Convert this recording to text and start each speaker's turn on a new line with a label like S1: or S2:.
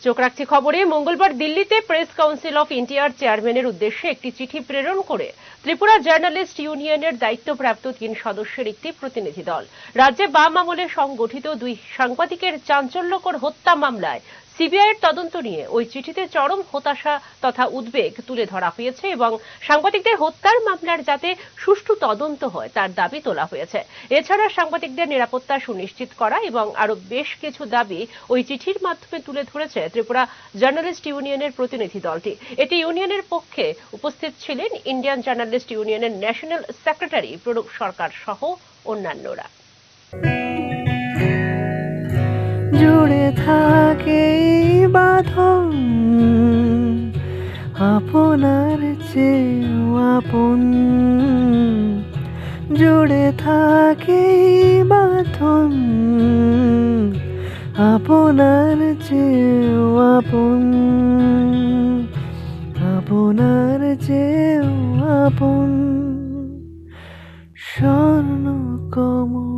S1: চোখ রাখছি খবরে। মঙ্গলবার দিল্লিতে প্রেস কাউন্সিল অফ ইন্ডিয়ার চেয়ারম্যানের উদ্দেশ্যে একটি চিঠি প্রেরণ করে ত্রিপুরা জার্নালিস্ট ইউনিয়নের দায়িত্বপ্রাপ্ত 3 সদস্যের একটি প্রতিনিধি দল রাজ্যে বাম আমলে সংগঠিত 2 সাংবাদিকের চাঞ্চল্যকর হত্যা মামলায় সিবিআইয়ের তদন্ত নিয়ে ওই চিঠিতে চরম হতাশা তথা উদ্বেগ তুলে ধরা হয়েছে এবং সাংবাদিকদের হত্যার মামলার যাতে সুষ্ঠু তদন্ত হয় তার দাবি তোলা হয়েছে। এছাড়া সাংবাদিকদের নিরাপত্তা সুনিশ্চিত করা এবং আরো বেশ কিছু দাবি ওই চিঠির মাধ্যমে তুলে ধরেছে ত্রিপুরা জার্নালিস্ট ইউনিয়নের প্রতিনিধি দলটি। এটি ইউনিয়নের পক্ষে উপস্থিত ছিলেন ইন্ডিয়ান জার্নালিস্ট ইউনিয়নের ন্যাশনাল সেক্রেটারি প্রণব সরকার সহ অন্যান্যরা।
S2: জুড়ে থাকে বাঁধন আপনার চেয়েও আপন, জুড়ে থাকে বাঁধন আপনার চেয়েও আপন, আপনার চেয়েও আপন। স্বর্ণ কমল